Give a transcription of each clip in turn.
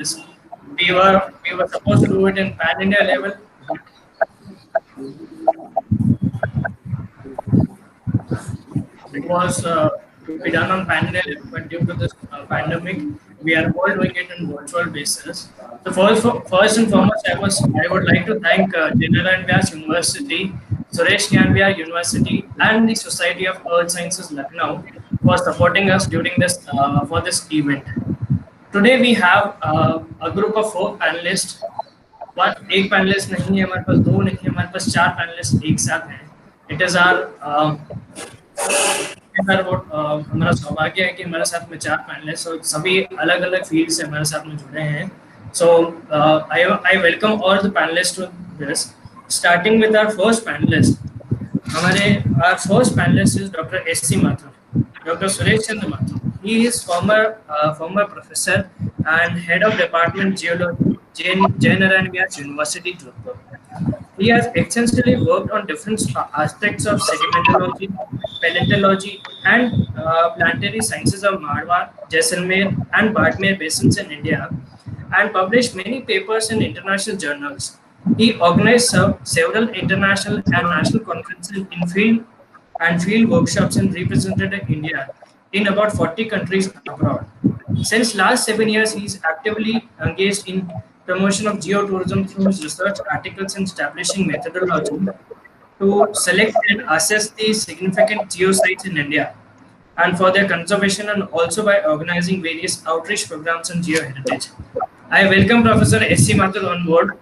We were supposed to do it in pan India level, but it was to be done on pan India level. But due to this pandemic, we are all doing it in virtual basis. So first and foremost, I would like to thank Janara Vyas University, Suresh Nyanvia University, and the Society of Earth Sciences Lucknow for supporting us during this for this event. Today we have a group of 4 panelists. एक panelist नहीं है हमारे पास, दो नहीं है हमारे पास, 4 panelist एक साथ हैं. इट इज आर हमारा सौभाग्य है कि हमारे साथ में 4 पैनलिस्ट और सभी अलग अलग फील्ड से हमारे साथ में जुड़े हैं. So I welcome all the panelist to this, starting with our first panelist. Our first panelist is Dr. S.C. Mathur, Dr. Suresh Chandra Mathur. He is former professor and head of Department Geology, Geoheritage University, Rathore. He has extensively worked on different aspects of sedimentology, paleontology, and planetary sciences of Marwar, Jaisalmer, and Badmer basins in India, and published many papers in international journals. He organized several international and national conferences in field workshops and represented India in about 40 countries abroad. Since last 7 years, he is actively engaged in promotion of geotourism through his research articles and establishing methodology to select and assess the significant geosites in India and for their conservation, and also by organizing various outreach programs on geoheritage. I welcome Professor S.C. Mathur on board.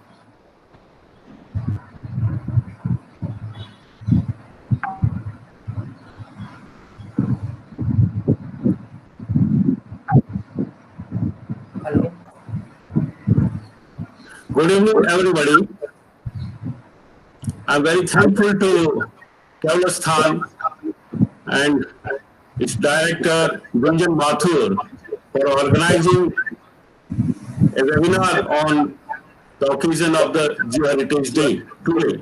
Hello. Good evening, everybody. I'm very thankful to Geospatial and its director, Mathur, for organizing a webinar on the occasion of the Geoheritage Day today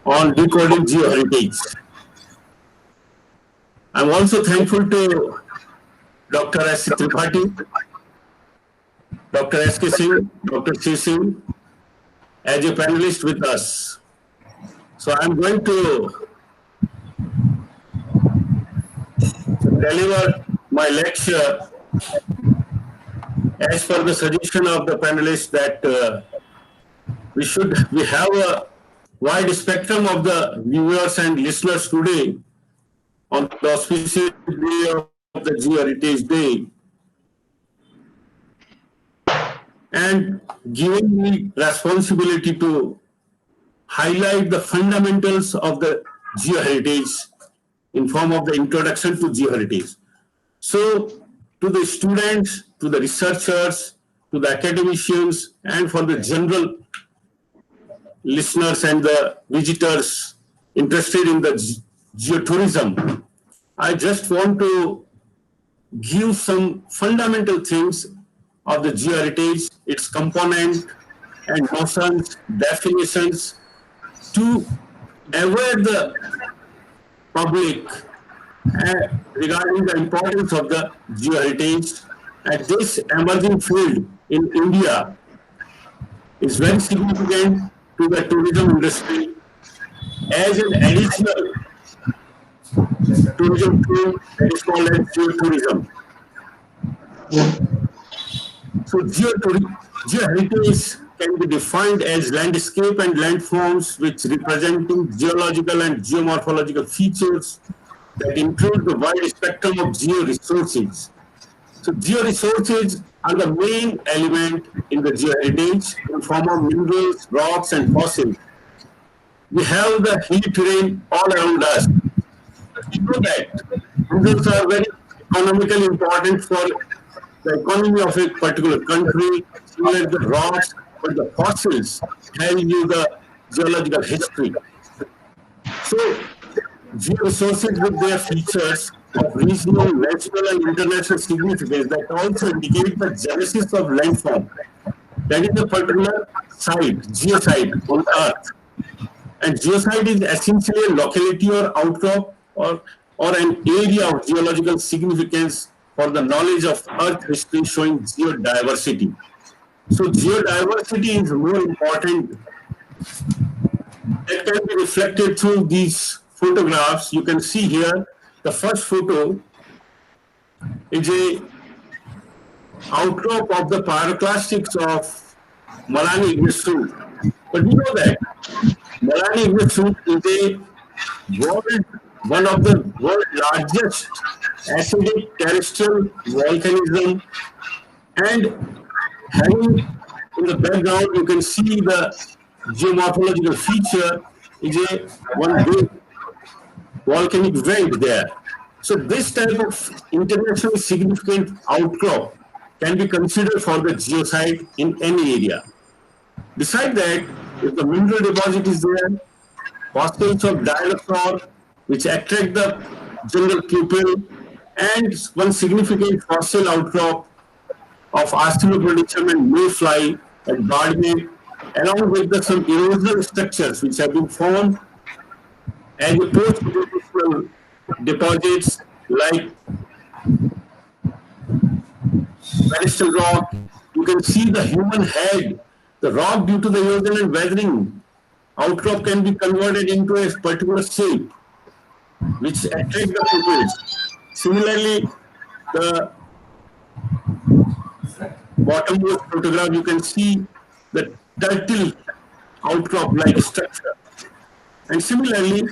on Decoding Geoheritage. I'm also thankful to Dr. S. Tripathi, Dr. S. Singh, Dr. Singh, as a panelist with us. So I'm going to deliver my lecture as per the suggestion of the panelists that we have a wide spectrum of the viewers and listeners today on the auspicious day of the Geoheritage Day, and giving me responsibility to highlight the fundamentals of the geoheritage in form of the introduction to geoheritage. So to the students, to the researchers, to the academicians, and for the general listeners and the visitors interested in the geotourism, I just want to give some fundamental things of the geoheritage, its component and notions, definitions, to aware the public regarding the importance of the geoheritage. And this emerging field in India is very significant to the tourism industry as an additional tourism tool that is called as geotourism. So geoheritage can be defined as landscape and landforms which representing geological and geomorphological features that include the wide spectrum of georesources. So georesources are the main element in the geoheritage in form of minerals, rocks, and fossils. We have the hilly terrain all around us. You know that minerals are very economically important for the economy of a particular country, similar the rocks, but the fossils tell you the geological history. So, georesources with their features of regional, national, and international significance that also indicate the genesis of landform. That is a particular site, geosite on Earth. And geosite is essentially a locality or outcrop or an area of geological significance for the knowledge of Earth history showing geodiversity. So geodiversity is more important. That can be reflected through these photographs. You can see here the first photo is a outcrop of the pyroclastics of Malani Igneous. But you know that Malani Igneous is a world, one of the world's largest acidic terrestrial volcanism, and having in the background you can see the geomorphological feature is a one big volcanic vent there. So this type of internationally significant outcrop can be considered for the geosite in any area. Beside that, if the mineral deposit is there, fossils of dinosaur which attract the general pupil, and one significant fossil outcrop of Arsenopterygium and mayfly at Bardme, along with some erosional structures which have been formed as a post-glacial deposits like pedestal rock. You can see the human head. The rock, due to the erosion and weathering, outcrop can be converted into a particular shape which attract the pupils. Similarly, the bottommost photograph, you can see the turtle outcrop-like structure. And similarly,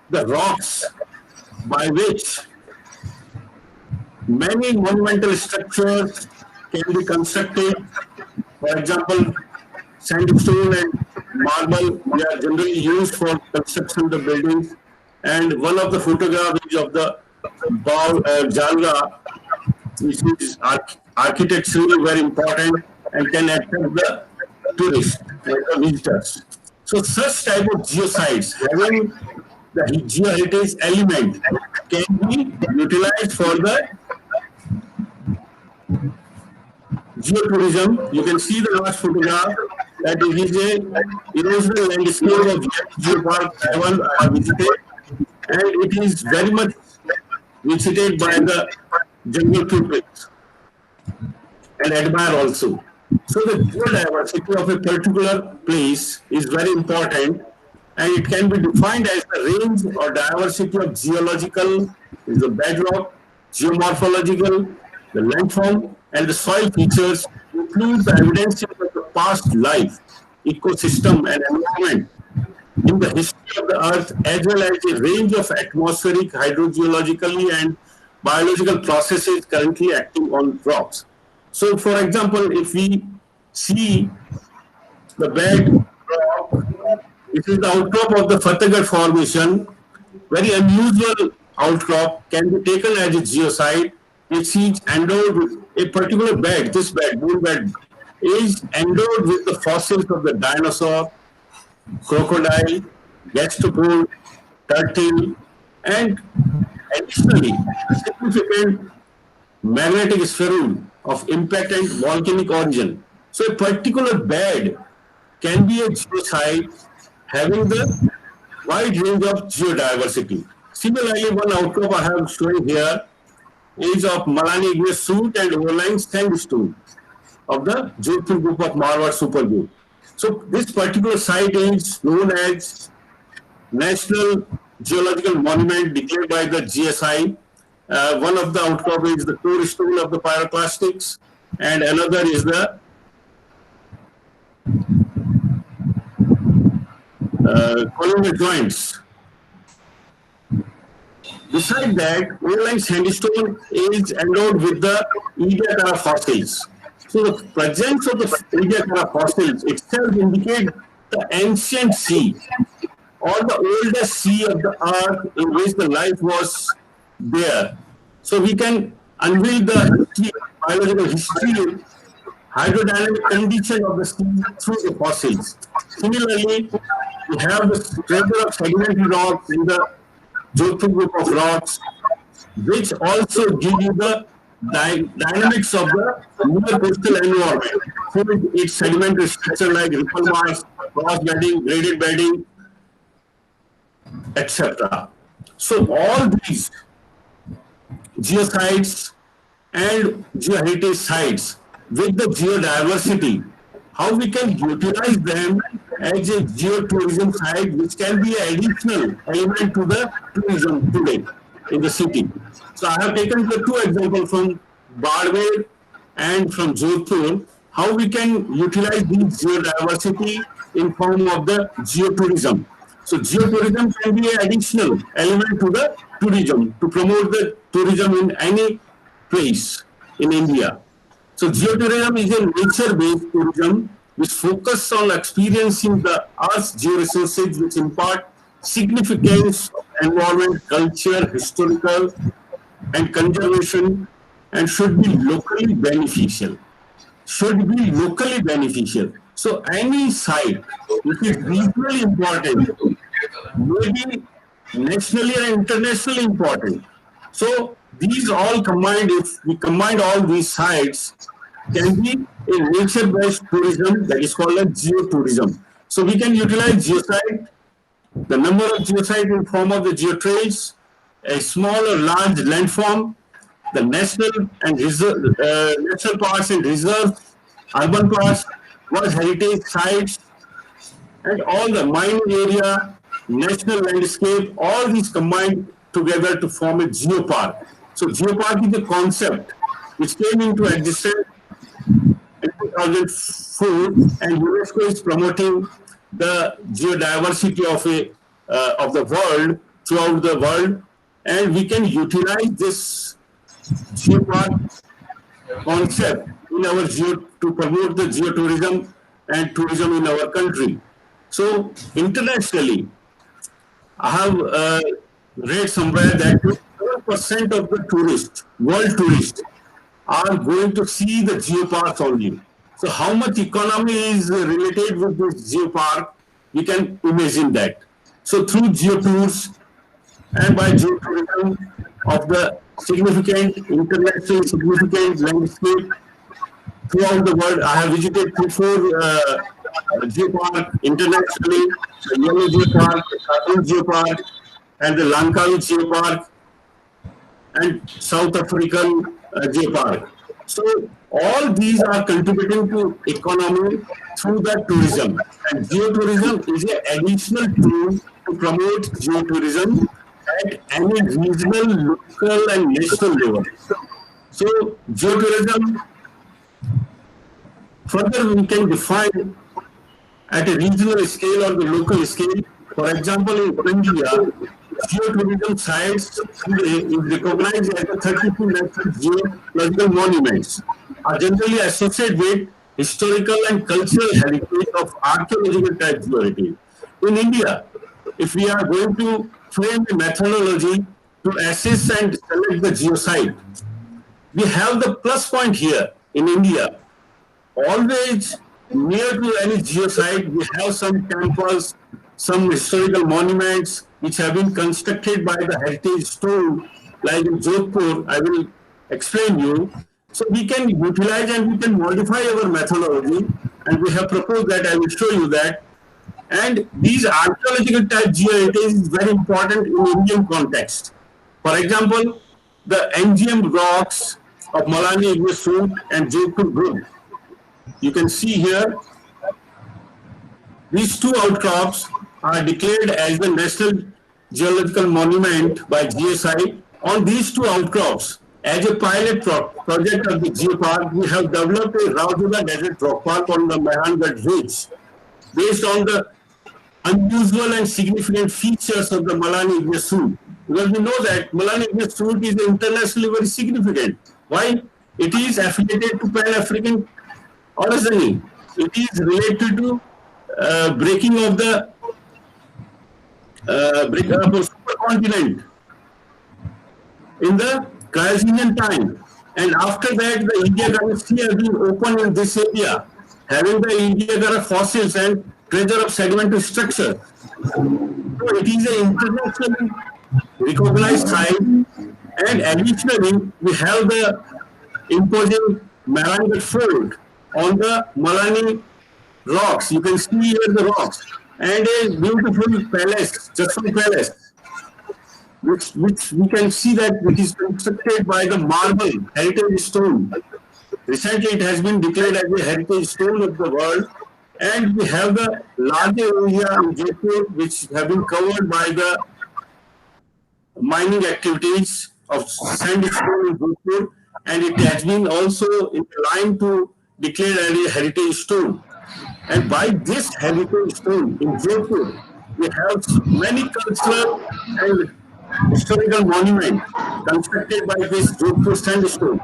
the rocks by which many monumental structures can be constructed. For example, sandstone and marble, they are generally used for construction of the buildings. And one of the photographs is of the Jalga, which is architecturally very important and can attract the tourists and the visitors. So such type of geosites having the geoheritage element can be utilized for the geotourism. You can see the last photograph that it is a erosional landscape of Geoparks I visited, and it is very much visited by the jungle pupils and admire also. So the geodiversity of a particular place is very important, and it can be defined as the range or diversity of geological, is the bedrock, geomorphological, the landform, and the soil features include the evidences of the past life, ecosystem, and environment in the history of the Earth, as well as a range of atmospheric, hydrogeologically, and biological processes currently acting on rocks. So, for example, if we see the bed rock, it is the outcrop of the Fatehgarh Formation, very unusual outcrop, can be taken as a geosite, which is endowed with a particular bed. This bed, moon bed, is endowed with the fossils of the dinosaur, crocodile, gastropod, turtle, and additionally significant magnetic spherule of impact and volcanic origin. So a particular bed can be a geosite having the wide range of geodiversity. Similarly, one outcrop I have shown here is of Malani Igneous Soot and overlying sandstone of the Jodhpur group of Marwar supergroup. So this particular site is known as National Geological Monument declared by the GSI. One of the outcrop is the core stone of the pyroclastics, and another is the columnar joints. Besides that, overlying sandstone is endowed with the Ediacara fossils. So the presence of the Ediacara fossils itself indicates the ancient sea or the oldest sea of the earth in which the life was there. So we can unveil the history, biological history, hydrodynamic condition of the sea through the fossils. Similarly, we have the structure of sedimentary rocks in the Jodhpur group of rocks, which also give you the dynamics of the near coastal environment through its sedimentary structure like ripple marks, cross bedding, graded bedding, etc. So all these geosites and geoheritage sites with the geodiversity, how we can utilize them as a geotourism site, which can be an additional element to the tourism today in the city. So I have taken the two examples from Barware and from Jodhpur, how we can utilize this geodiversity in form of the geotourism. So geotourism can be an additional element to the tourism to promote the tourism in any place in India. So geotourism is a nature-based tourism which focuses on experiencing the Earth's georesources, which impart significance of environment, culture, historical, and conservation, and should be locally beneficial. Should be locally beneficial. So any site which is regionally important, maybe nationally and internationally important. So these all combined, if we combine all these sites, can be a nature-based tourism that is called as geotourism. So we can utilize geosite, the number of geosite in form of the geotrails, a small or large landform, the national and national parks and reserves, urban parks, World Heritage sites, and all the mining area, national landscape, all these combined together to form a geopark. So geopark is a concept which came into existence in 2004, and UNESCO is promoting the geodiversity of the world throughout the world, and we can utilize this geopark concept in our to promote the geotourism and tourism in our country. So internationally, I have read somewhere that 7% of the tourists, world tourists, are going to see the geoparks only. So how much economy is related with this geopark, we can imagine that. So through geotours and by geotourism of the significant, internationally significant landscape throughout the world, I have visited 4 geopark internationally, the Yellow Geopark, the Rathore Geopark, and the Langkawi Geopark, and South African Geopark. So all these are contributing to economy through the tourism. And geotourism is an additional tool to promote geotourism at any regional, local, and national level. So geotourism, further we can define at a regional scale or the local scale. For example, in India, geotourism sites today is recognized as the 32 national geological monuments are generally associated with historical and cultural heritage of archaeological type geoheritage. In India, if we are going to frame a methodology to assess and select the geosite, we have the plus point here in India. Always near to any geosite, we have some temples, some historical monuments which have been constructed by the heritage stone, like in Jodhpur. I will explain you. So we can utilize and we can modify our methodology, and we have proposed that. I will show you that. And these archaeological type geoheritage is very important in Indian context. For example, the NGM rocks of Malani Ignesu and Jodhpur group. You can see here, these 2 outcrops are declared as the National Geological Monument by GSI. On these 2 outcrops, as a pilot project of the Geopark, we have developed a Rathore Desert Rock Park on the Mahangarh Ridge, based on the unusual and significant features of the Malani Igneous Route. Because we know that Malani Igneous Route is internationally very significant. Why? It is affiliated to Pan-African orogeny. It is related to breaking of the supercontinent in the Triassic time. And after that, the India Sea has been opened in this area, having the India fossils and treasure of sedimentary structure. So it is an internationally recognized site, and additionally, we have the imposing Mahangarh Fort on the Malani rocks. You can see here the rocks, and a beautiful palace, Jaswant Palace. which we can see that it is constructed by the marble heritage stone. Recently, it has been declared as a heritage stone of the world, and we have the larger area in Jaipur, which have been covered by the mining activities of sandstone in Jaipur, and it has been also in line to declare as a heritage stone. And by this heritage stone in Jaipur, we have many cultural and historical monuments constructed by this Jaipur sandstone,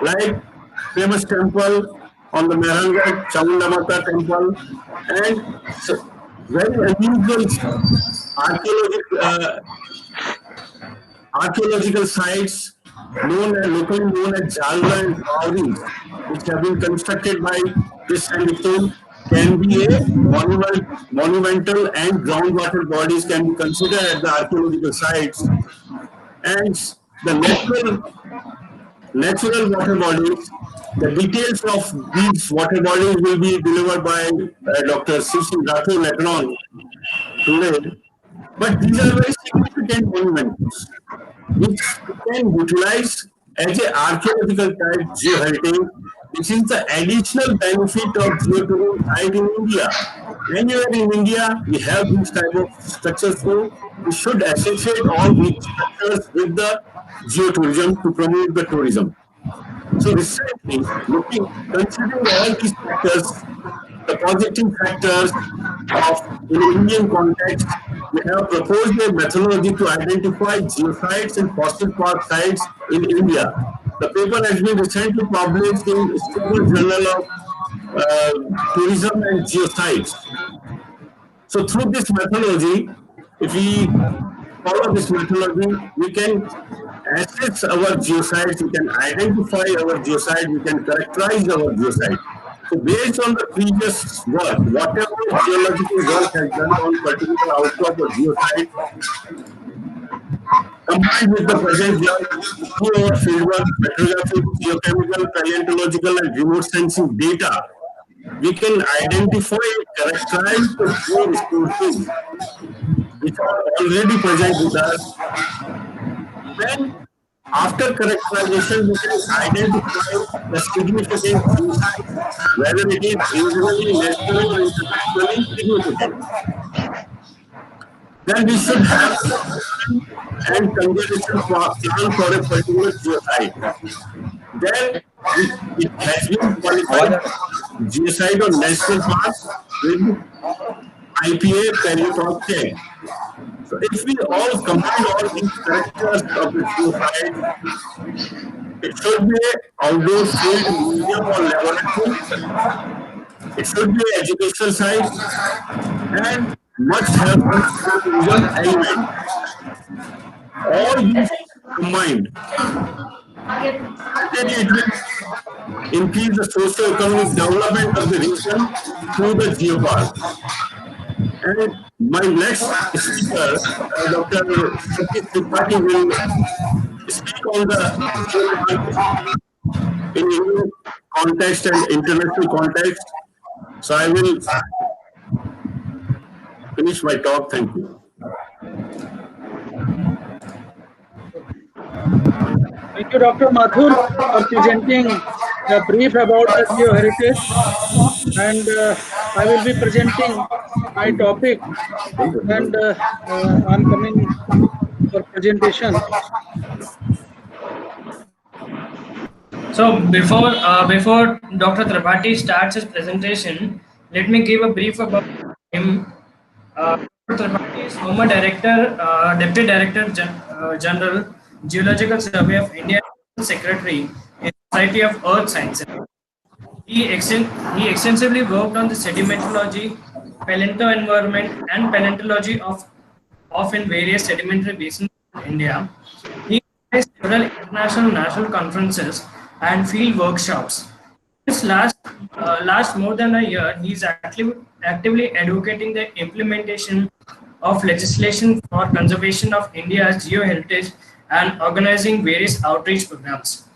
like famous temple on the Mehrangarh, Chamundamata temple, and very unusual archaeological archaeological sites locally known as Jalra and Bawris, which have been constructed by this sandstone, can be a monumental and groundwater bodies can be considered at the archaeological sites. And the natural water bodies, the details of these water bodies will be delivered by Dr. Singh Rathore later on today. But these are very significant monuments which can utilize as a archaeological type geoheritage, which is the additional benefit of geotourism site in India. Anywhere in India, we have these type of structures, so we should associate all these structures with the geotourism to promote the tourism. So recently, considering all these factors, the positive factors of in Indian context, we have proposed a methodology to identify geosites and fossil park sites in India. The paper has been recently published in Stable Journal of Tourism and Geosites. So through this methodology, if we follow this methodology, we can assess our geosites, we can identify our geosite, we can characterize our geosite. So based on the previous work, whatever geological work has done on particular outcrop or geosite, combined with the present through our fieldwork, petrographic, geochemical, paleontological, and remote sensing data, we can identify and characterize the georesources which are already present with us. Then, after characterization, we can identify the significant geosites, whether it is regionally, nationally, or internationally significant. Then we should have and conservation plan for a particular geosite. Then it has been qualified geosite or national park with IPA Paleontology check. So if we all combine all these characters of the geosite, it should be an outdoor field, museum or laboratory. It should be an educational site and must have some tourism element. All these combined, it will increase the socio-economic development of the region through the geoparks. And my next speaker, Dr. Satish Tripathi, will speak on the geoparks in Indian context and international context. So I will finish my talk. Thank you. Thank you, Dr. Mathur, for presenting a brief about the geoheritage. And I will be presenting my topic, and I'm coming for presentation. So before Dr. Tripathi starts his presentation, let me give a brief about him. Dr. Tripathi is former director, deputy director general, Geological Survey of India, and secretary in Society of Earth Sciences. He extensively worked on the sedimentology, paleoenvironment, and paleontology of in various sedimentary basins in India. He organized several international national conferences and field workshops. This last more than a year, he is actively advocating the implementation of legislation for conservation of India's geoheritage and organizing various outreach programs.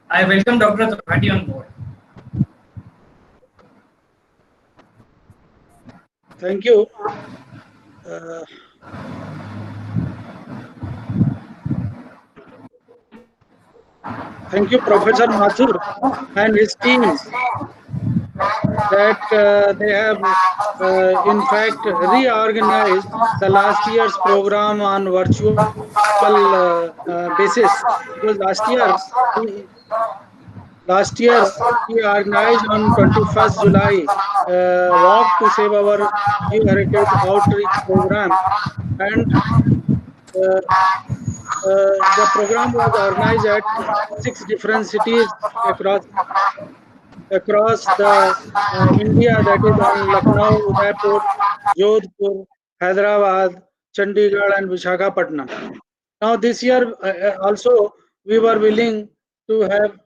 I welcome Dr. Tripathi on board. Thank you. thank you, Professor Mathur and his team, that they have, in fact, reorganized the last year's program on virtual basis. Because last year we organized on 21st July walk to save our geoheritage outreach program, and uh, the program was organized at 6 different cities across the India, that is on Lucknow, Udaipur, Jodhpur, Hyderabad, Chandigarh, and Visakhapatnam. Now this year also we were willing to have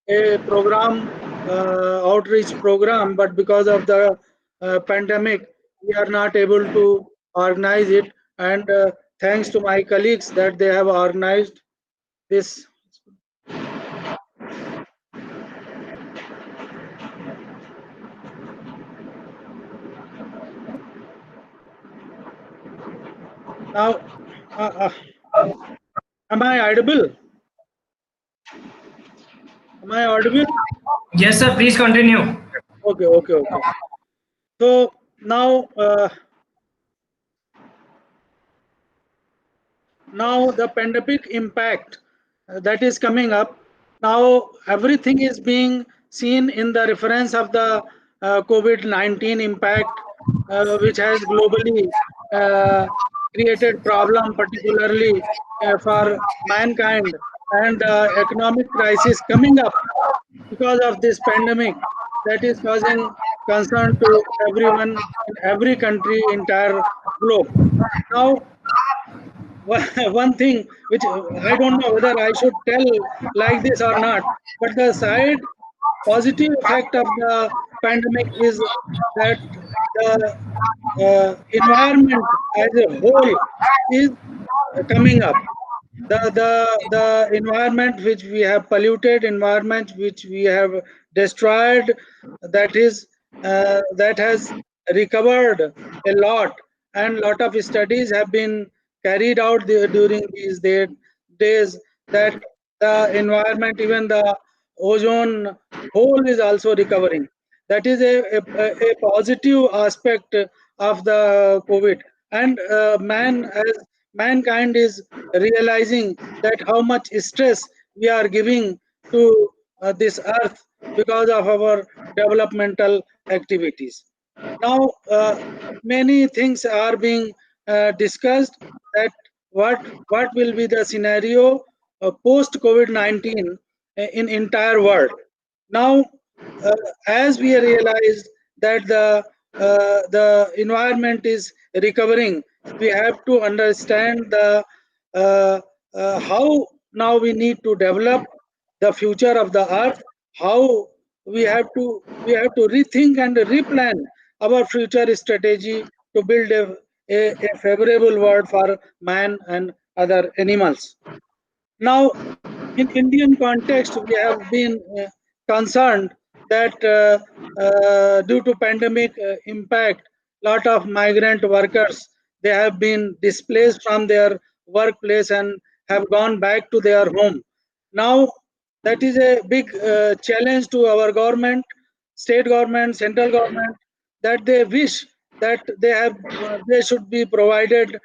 a program, outreach program, but because of the pandemic, we are not able to organize it. And thanks to my colleagues that they have organized this. Now, am I audible? Am I audible? Yes, sir. Please continue. Okay. So now, now the pandemic impact that is coming up. Now everything is being seen in the reference of the COVID-19 impact, which has globally created problem, particularly for mankind, and economic crisis coming up because of this pandemic that is causing concern to everyone in every country, entire globe. Now, one thing which I don't know whether I should tell like this or not, but the side positive effect of the pandemic is that the environment as a whole is coming up. The environment which we have polluted, environment which we have destroyed, that has recovered a lot, and lot of studies have been carried out during these days, that the environment, even the ozone hole, is also recovering. That is a positive aspect of the COVID. And as mankind is realizing that how much stress we are giving to this earth because of our developmental activities. Now, many things are being discussed, that what will be the scenario post COVID-19 in entire world. Now, as we realize that the environment is recovering, we have to understand the how now we need to develop the future of the earth, how we have to rethink and replan our future strategy to build a favorable world for man and other animals. Now, in Indian context, we have been concerned that due to pandemic impact, lot of migrant workers, they have been displaced from their workplace and have gone back to their home. Now, that is a big challenge to our government, state government, central government, that they wish that they should be provided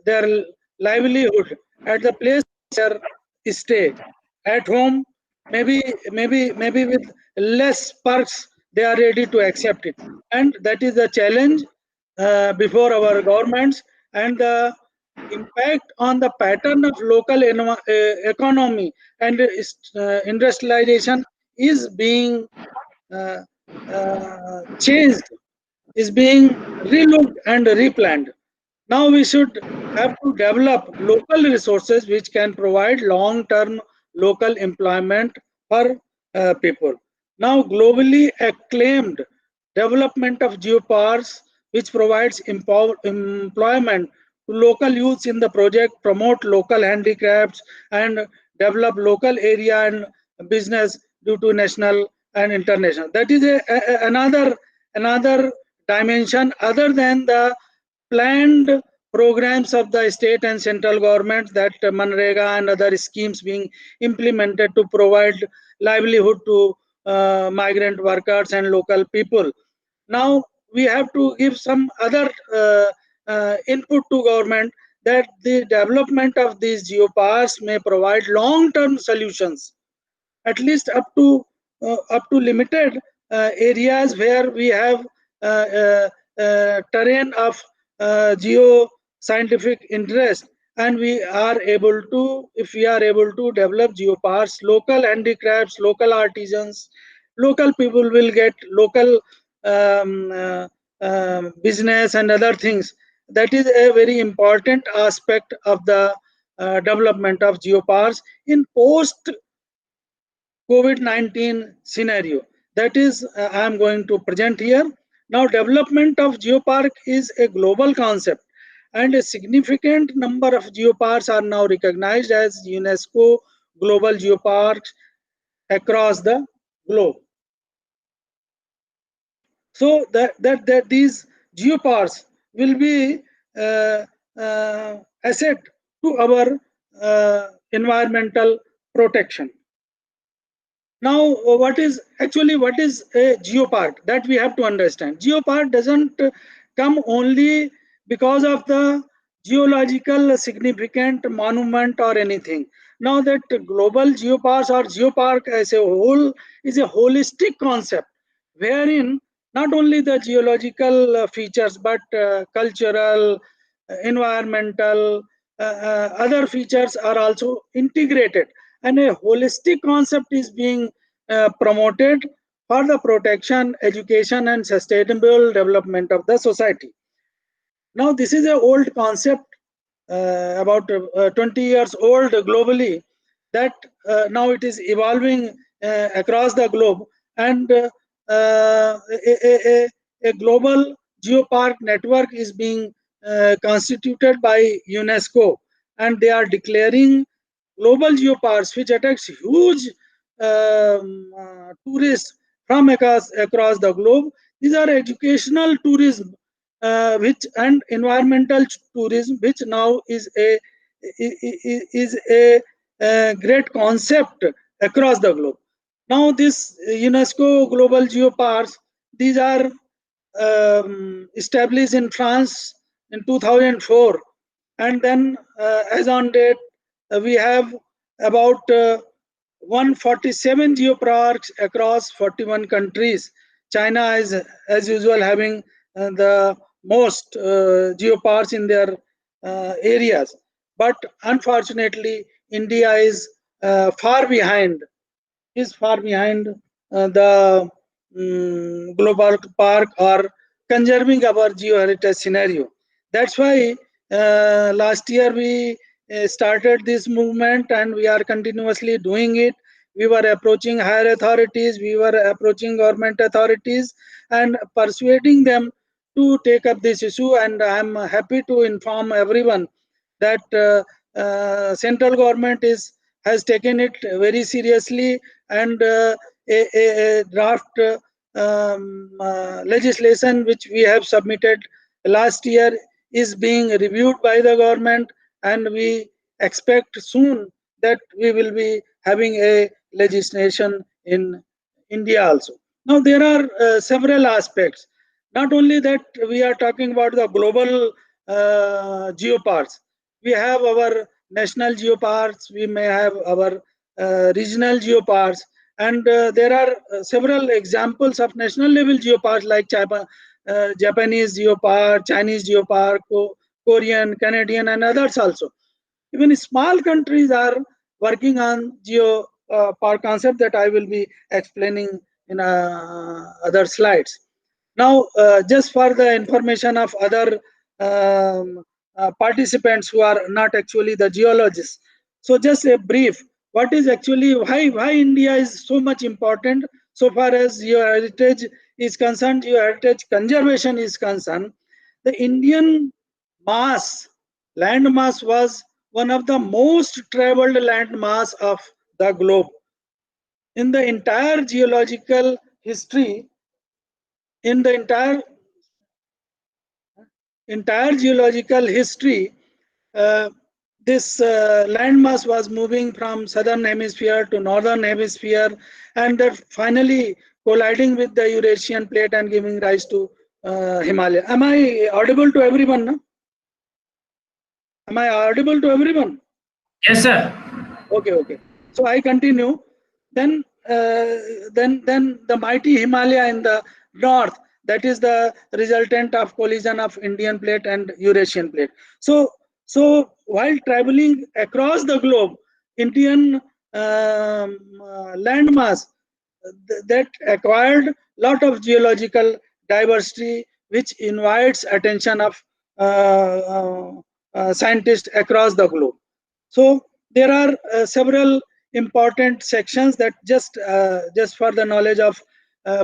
their livelihood at the place where stay. At home, maybe with less perks, they are ready to accept it, and that is the challenge before our governments. And the impact on the pattern of local economy and industrialization is being uh, changed, is being relooked and replanned. Now we should have to develop local resources which can provide long-term local employment for people. Now globally acclaimed development of geoparks, which provides employment to local youths in the project, promote local handicrafts, and develop local area and business due to national and international. That is another dimension other than the planned programs of the state and central government, that Manrega and other schemes being implemented to provide livelihood to migrant workers and local people. Now we have to give some other input to government, that the development of these geoparks may provide long-term solutions, at least up to limited areas where we have terrain of geo scientific interest, and we are able to, if we are able to develop geoparks, local handicrafts, local artisans, local people will get local business and other things. That is a very important aspect of the development of geoparks in post COVID-19 scenario. That is, I am going to present here. Now, development of geopark is a global concept, and a significant number of geoparks are now recognized as UNESCO global geoparks across the globe. So that these geoparks will be asset to our environmental protection. Now, what is a geopark? That we have to understand. Geopark doesn't come only because of the geological significant monument or anything. Now that global geoparks or geopark as a whole is a holistic concept, wherein not only the geological features, but cultural, environmental, other features are also integrated, and a holistic concept is being promoted for the protection, education, and sustainable development of the society. Now, this is an old concept, about 20 years old globally, that now it is evolving across the globe, and a global geopark network is being constituted by UNESCO, and they are declaring global geoparks, which attracts huge tourists from across the globe. These are educational tourism, which and environmental tourism, which now is a great concept across the globe. Now, this UNESCO global geoparks, these are established in France in 2004, and then as on date we have about 147 geoparks across 41 countries. China is, as usual, having the most geoparks in their areas, but unfortunately India is far behind, the global park or conserving our geoheritage scenario. That's why last year we started this movement, and we are continuously doing it. We were approaching higher authorities, we were approaching government authorities, and persuading them to take up this issue. And I am happy to inform everyone that central government has taken it very seriously, and a draft legislation which we have submitted last year is being reviewed by the government, and we expect soon that we will be having a legislation in India also. Now, there are several aspects. Not only that, we are talking about the global geoparks. We have our national geoparks, we may have our regional geoparks, and there are several examples of national level geoparks like Japanese geopark, Chinese geopark, Korean, Canadian, and others also. Even small countries are working on geopark concept that I will be explaining in other slides. Now, just for the information of other participants who are not actually the geologists, so just a brief, what is actually, why India is so much important so far as geoheritage is concerned, geoheritage conservation is concerned. The Indian land mass was one of the most traveled land mass of the globe. In the entire geological history, in the entire entire geological history, this landmass was moving from southern hemisphere to northern hemisphere, and then finally colliding with the Eurasian plate and giving rise to Himalaya. Am I audible to everyone? No? Am I audible to everyone? Yes, sir. Okay, okay. So I continue. Then, then the mighty Himalaya in the north, that is the resultant of collision of Indian plate and Eurasian plate. So while traveling across the globe, Indian landmass that acquired lot of geological diversity, which invites attention of scientists across the globe. So there are several important sections that just for the knowledge of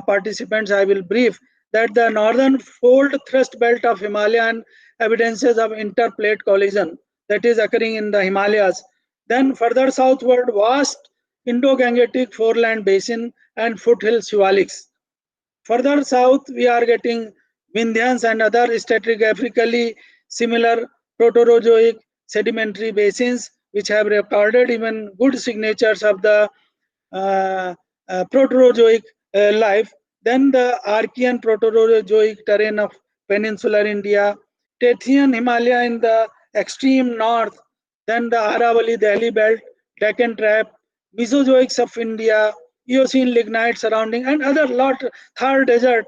participants, I will brief that the northern fold thrust belt of Himalayan evidences of interplate collision that is occurring in the Himalayas. Then further southward, vast Indo-Gangetic foreland basin and foothill Shivaliks. Further south, we are getting Vindhyans and other stratigraphically similar Proterozoic sedimentary basins, which have recorded even good signatures of the Proterozoic life. Then the Archean Proterozoic terrain of peninsular India, Tethian Himalaya in the extreme north, then the Aravalli Delhi belt, Deccan Trap, Mesozoics of India, Eocene lignite surrounding, and other lot, Thar desert,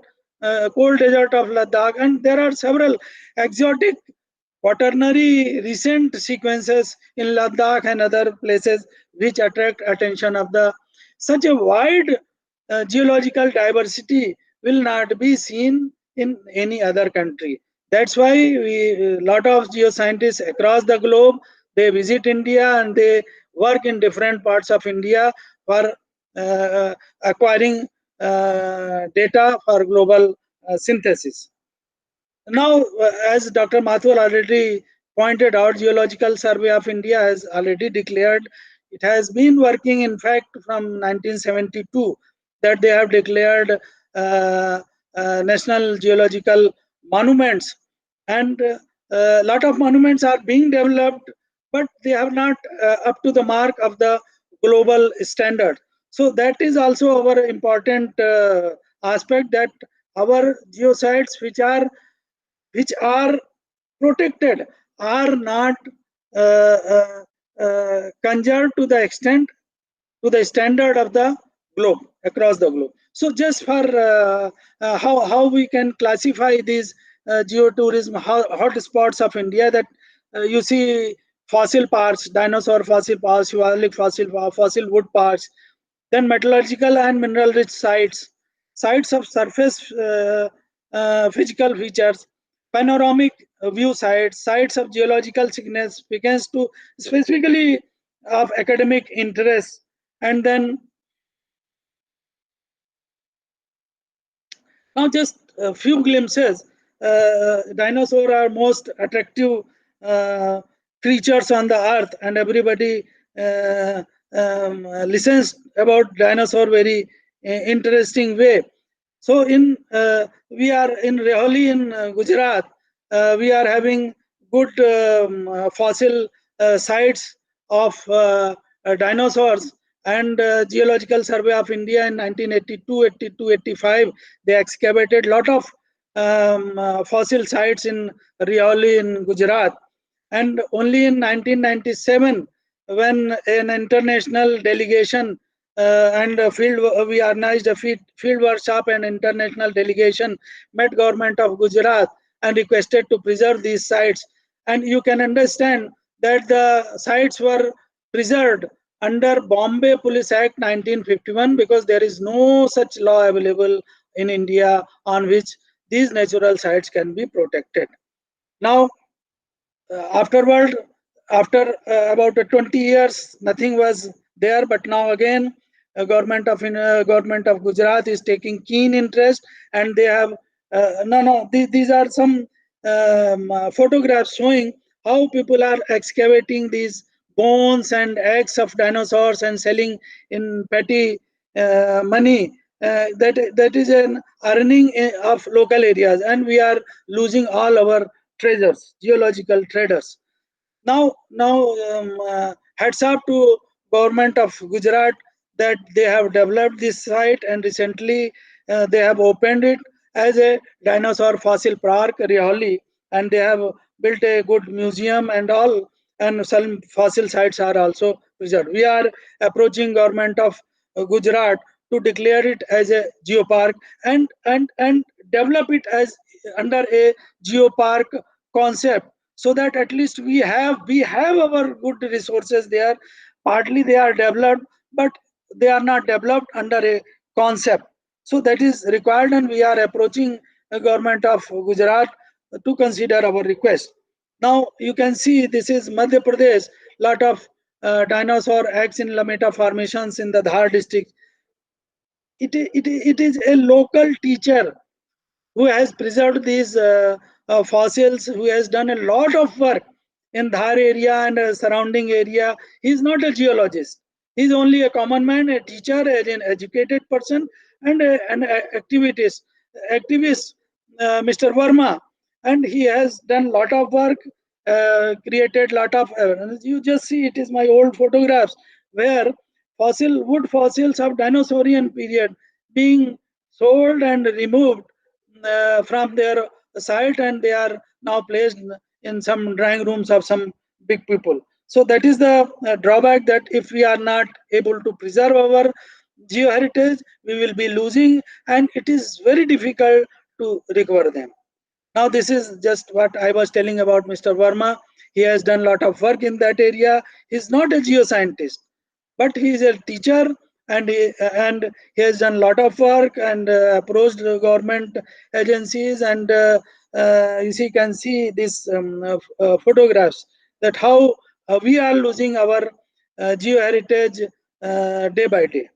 cold desert of Ladakh, and there are several exotic quaternary recent sequences in Ladakh and other places which attract attention of the such a wide geological diversity will not be seen in any other country. That's why we lot of geoscientists across the globe, they visit India and they work in different parts of India for acquiring data for global synthesis. Now, as Dr. Mathur already pointed out, Geological Survey of India has already declared, it has been working in fact from 1972, that they have declared national geological monuments, and a lot of monuments are being developed, but they are not up to the mark of the global standard. So that is also our important aspect, that our geosites which are protected are not conserved to the extent, to the standard of the globe, across the globe. So just for how we can classify these geotourism hotspots of India, that you see fossil parks, dinosaur fossil parks, Shivalik fossil wood parks, then metallurgical and mineral rich sites, sites of surface physical features, panoramic view sites, sites of geological significance to specifically of academic interest, and then now just a few glimpses. Dinosaurs are most attractive uh, creatures on the earth, and everybody listens about dinosaur very interesting way. So in we are in Rathore in Gujarat. We are having good fossil sites of dinosaurs, and Geological Survey of India in 1982, 82, 85, they excavated lot of fossil sites in Rathore in Gujarat. And only in 1997, when an international delegation and a field, we organized a field workshop, and international delegation met government of Gujarat and requested to preserve these sites. And you can understand that the sites were preserved under Bombay Police Act 1951, because there is no such law available in India on which these natural sites can be protected. Now, afterward, after about 20 years, nothing was there, but now again, government of Gujarat is taking keen interest, and they have these are some photographs showing how people are excavating these bones and eggs of dinosaurs and selling in petty money. That is an earning of local areas, and we are losing all our treasures, geological traders. Now, hats off to government of Gujarat that they have developed this site, and recently they have opened it as a dinosaur fossil park, Riholi, and they have built a good museum and all, and some fossil sites are also preserved. We are approaching government of Gujarat to declare it as a geopark and develop it as under a geopark concept, so that at least we have our good resources there. Partly they are developed, but they are not developed under a concept. So that is required, and we are approaching the government of Gujarat to consider our request. Now you can see this is Madhya Pradesh. Lot of dinosaur eggs in Lameta formations in the Dhar district. It is a local teacher who has preserved these fossils, who has done a lot of work in Dhar area and surrounding area. He is not a geologist. He is only a common man, a teacher, an educated person, and an activist, Mr. Verma. And he has done lot of work, created lot of. You just see, it is my old photographs where wood fossils of dinosaurian period being sold and removed from their site, and they are now placed in some drawing rooms of some big people. So that is the drawback, that if we are not able to preserve our geoheritage, we will be losing, and it is very difficult to recover them. Now this is just what I was telling about Mr. Verma. He has done a lot of work in that area. He is not a geoscientist, but he is a teacher, and he has done a lot of work and approached the government agencies, and you can see these photographs, that how we are losing our geoheritage day by day.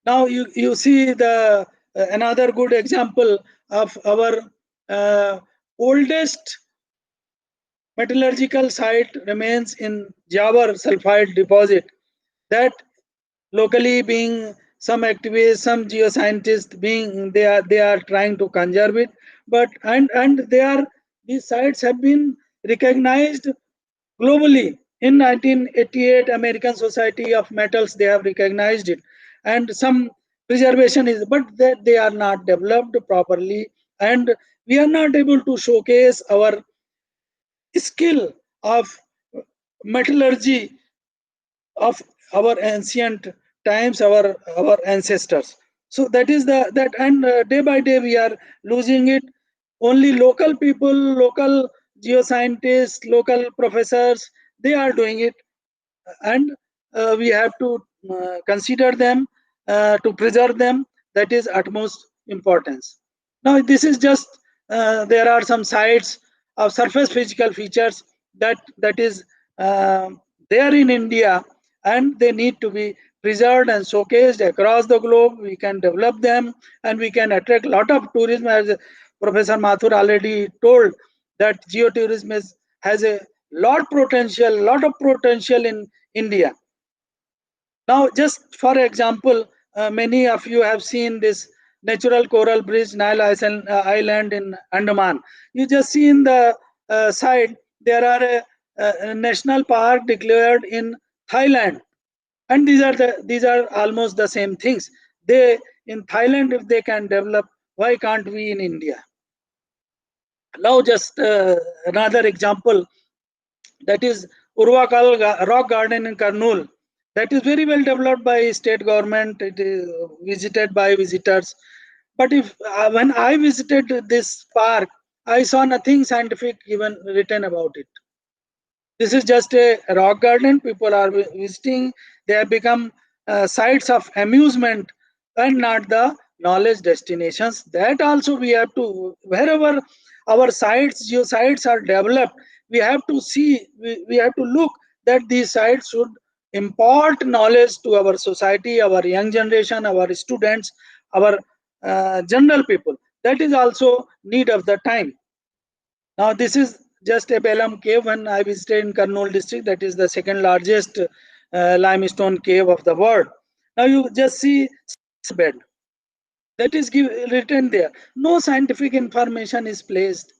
Now you see the another good example of our oldest metallurgical site remains in Jawar sulfide deposit, that locally being some activists, some geoscientists being they are trying to conserve it, but and they are these sites have been recognized globally. In 1988, American Society of Metals, they have recognized it, and some preservation is, but that they are not developed properly, and we are not able to showcase our skill of metallurgy of our ancient times, our ancestors. So that is that, and day by day we are losing it. Only local people, local geoscientists, local professors, they are doing it, and we have to consider them, to preserve them. That is utmost importance. Now this is just there are some sites of surface physical features that is uh, there in India, and they need to be preserved and showcased across the globe. We can develop them, and we can attract a lot of tourism, as Professor Mathur already told, that geotourism has a lot of potential in India. Now, just for example, many of you have seen this natural coral bridge, Nile Island in Andaman. You just see in the side, there are a national park declared in Thailand, and these are almost the same things. They in Thailand, if they can develop, why can't we in India? Now, just another example, that is Urvakal Rock Garden in Karnool. That is very well developed by state government. It is visited by visitors. But if when I visited this park, I saw nothing scientific even written about it. This is just a rock garden. People are visiting. They have become sites of amusement and not the knowledge destinations. That also we have to, wherever our sites, geosites are developed, we have to see, we have to look that these sites should impart knowledge to our society, our young generation, our students, our general people. That is also need of the time. Now this is just a Belam cave when I visited in Karnool district. That is the second largest limestone cave of the world. Now you just see bed that is written there. No scientific information is placed.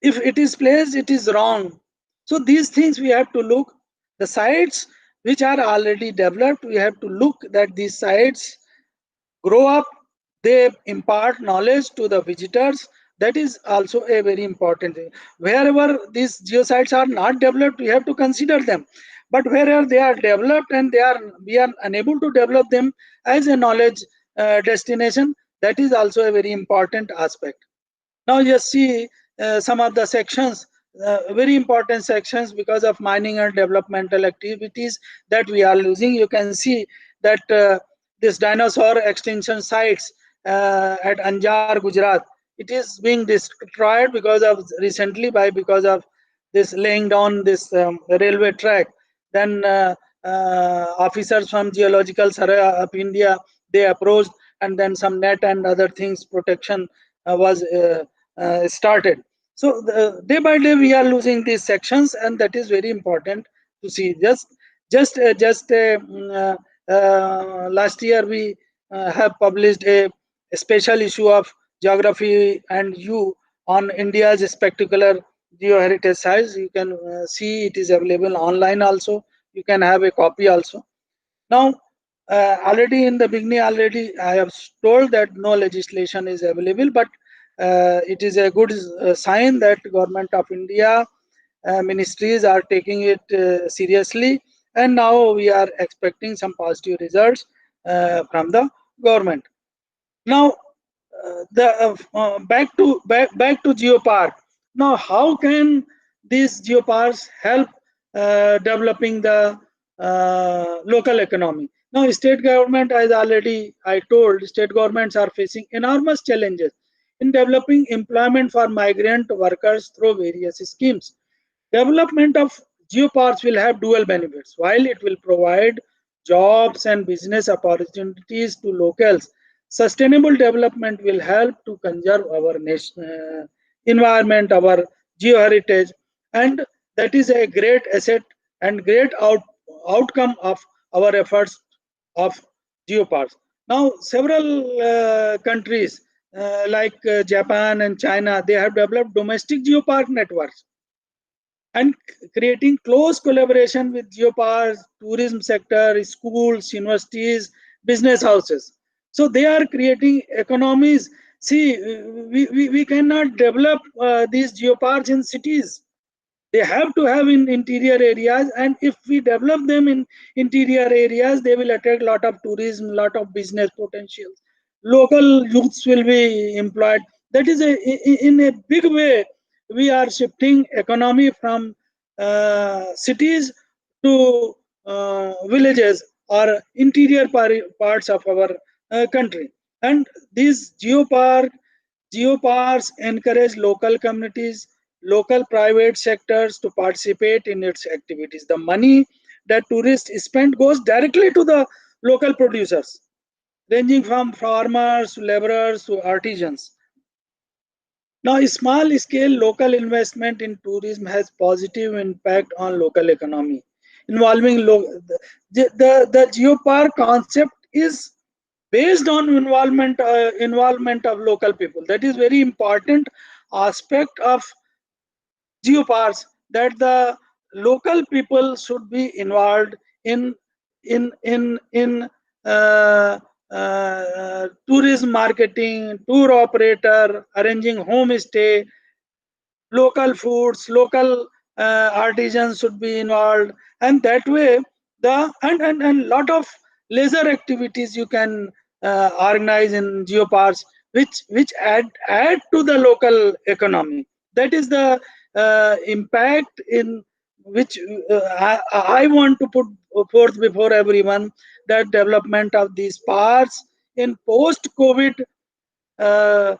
if it is placed, it is wrong. So these things we have to look. The sites which are already developed, we have to look that these sites grow up, they impart knowledge to the visitors. That is also a very important thing. Wherever these geosites are not developed, we have to consider them. But wherever they are developed and we are unable to develop them as a knowledge destination, that is also a very important aspect. Now you see some of the sections, very important sections, because of mining and developmental activities that we are losing. You can see that this dinosaur extinction sites at Anjar, Gujarat, it is being destroyed because of because of this laying down this railway track. Then officers from Geological Survey of India, they approached, and then some net and other things protection was started. So day by day we are losing these sections, and that is very important to see. Last year we have published a special issue of Geography and You on India's spectacular geoheritage sites. You can see it is available online also. You can have a copy also. Now, already in the beginning, already I have told that no legislation is available, but it is a good sign that Government of India ministries are taking it seriously, and now we are expecting some positive results from the government. Now, back to Geopark. Now, how can these geoparks help developing the local economy? Now, state government, as already I told, state governments are facing enormous challenges in developing employment for migrant workers through various schemes. Development of geoparks will have dual benefits. While it will provide jobs and business opportunities to locals, sustainable development will help to conserve our environment, our geoheritage, and that is a great asset and great outcome of our efforts of geoparks. Now, several countries like Japan and China, they have developed domestic geopark networks and creating close collaboration with geoparks, tourism sector, schools, universities, business houses. So they are creating economies. See, we cannot develop these geoparks in cities. They have to have in interior areas, and if we develop them in interior areas, they will attract a lot of tourism, lot of business potentials. Local youths will be employed. That is in a big way we are shifting economy from cities to villages or interior parts of our country. And these geoparks encourage local communities, local private sectors to participate in its activities. The money that tourists spend goes directly to the local producers, ranging from farmers to laborers to artisans. Now, small scale local investment in tourism has positive impact on local economy. Involving the geopark concept is based on involvement of local people. That is very important aspect of geoparks, that the local people should be involved in tourism marketing, tour operator, arranging homestay, local foods, local artisans should be involved, and that way the and lot of leisure activities you can organize in geoparks, which add to the local economy. That is the impact in which I want to put forth before everyone, that development of these parks in post-COVID uh,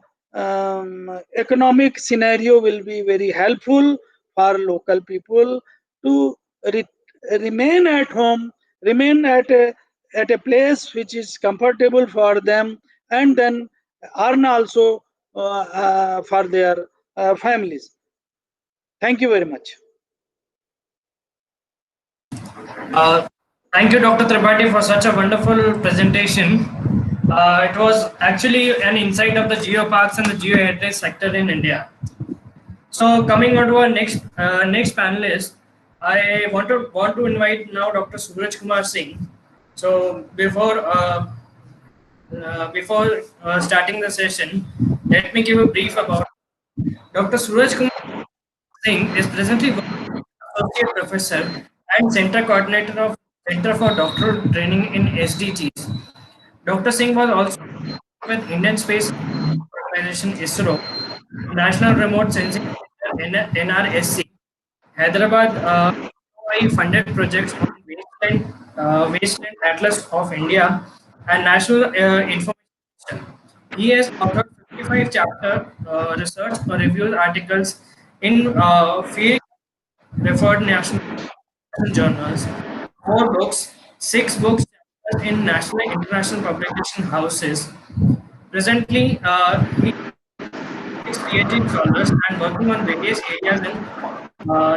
economic scenario will be very helpful for local people to remain at home, remain at a place which is comfortable for them, and then earn also for their families. Thank you very much. Uh, Thank you, Dr. Tripathi, for such a wonderful presentation. It was actually an insight of the geoparks and the geoheritage sector in India. So coming on to our next panelist, I want to invite now Dr. Suraj Kumar Singh. So before starting the session, let me give a brief about Dr. Suraj Kumar Singh is presently associate professor and center coordinator of Center for Doctoral Training in SDGs. Dr. Singh was also with Indian Space Organization ISRO, National Remote Sensing Center NRSC, Hyderabad funded projects on Wasteland Atlas of India and National Information System. He has authored 55 chapter research or review articles in field referred national journals, 4 books, 6 books in national and international publication houses. Presently, he is PhD scholars and working on various areas in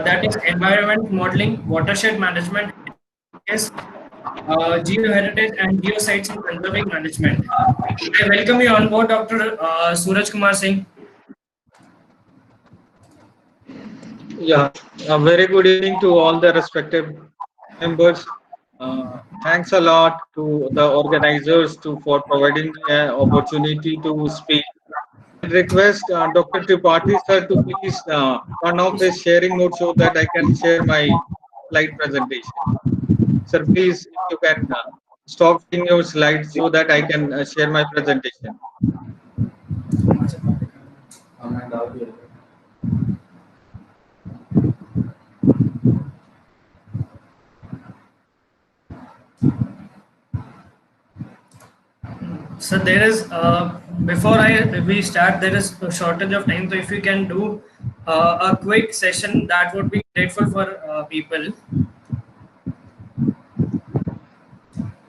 that is environment modeling, watershed management, yes, geoheritage and geosites and conserving management. I welcome you on board, Dr. Suraj Kumar Singh. Yeah, a very good evening to all the respective members. Thanks a lot to the organizers for providing me an opportunity to speak. I request Dr. Tripathi sir to please turn off his sharing mode so that I can share my slide presentation. Sir, please, if you can stop sharing your slides so that I can share my presentation. So there is before we start, there is a shortage of time. So if you can do a quick session, that would be grateful for people.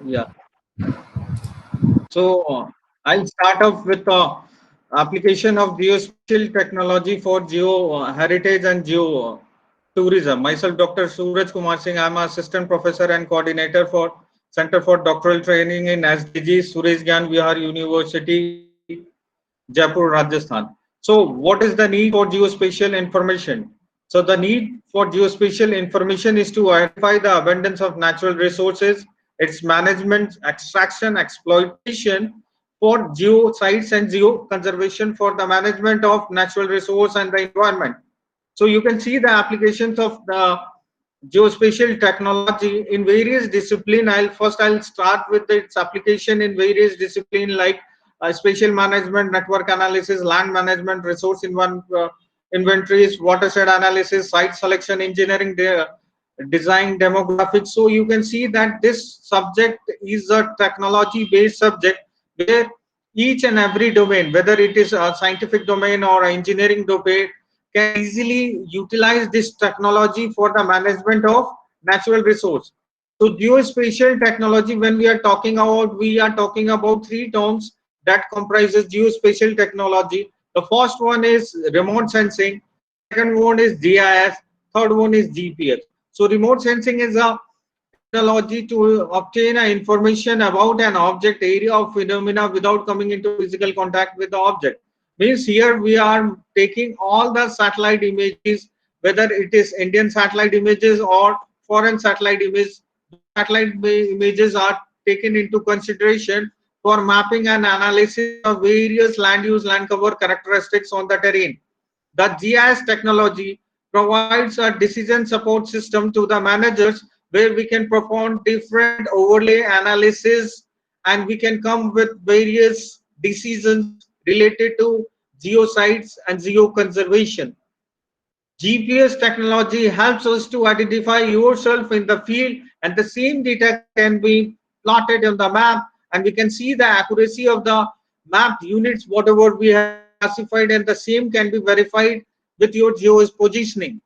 Yeah. So I'll start off with the application of geospatial technology for geoheritage and geotourism. Myself, Dr. Suraj Kumar Singh. I'm an assistant professor and coordinator for Center for Doctoral Training in SDG, Suresh Gyan Vihar University, Jaipur, Rajasthan. So, what is the need for geospatial information? So, the need for geospatial information is to identify the abundance of natural resources, its management, extraction, exploitation for geosites and geoconservation for the management of natural resource and the environment. So, you can see the applications of the geospatial technology in various disciplines. I'll start with its application in various disciplines like spatial management, network analysis, land management, inventories, watershed analysis, site selection, engineering, design, demographics. So you can see that this subject is a technology based subject where each and every domain, whether it is a scientific domain or engineering domain, can easily utilize this technology for the management of natural resource. So geospatial technology, when we are talking about three terms that comprises geospatial technology. The first one is remote sensing, second one is GIS, third one is GPS. So remote sensing is a technology to obtain information about an object, area, or phenomena without coming into physical contact with the object. Means here we are taking all the satellite images, whether it is Indian satellite images or foreign satellite images. Images are taken into consideration for mapping and analysis of various land use, land cover characteristics on the terrain. The GIS technology provides a decision support system to the managers where we can perform different overlay analysis and we can come with various decisions related to geosites and geoconservation. GPS technology helps us to identify yourself in the field, and the same data can be plotted on the map, and we can see the accuracy of the mapped units, whatever we have classified, and the same can be verified with your geo positioning.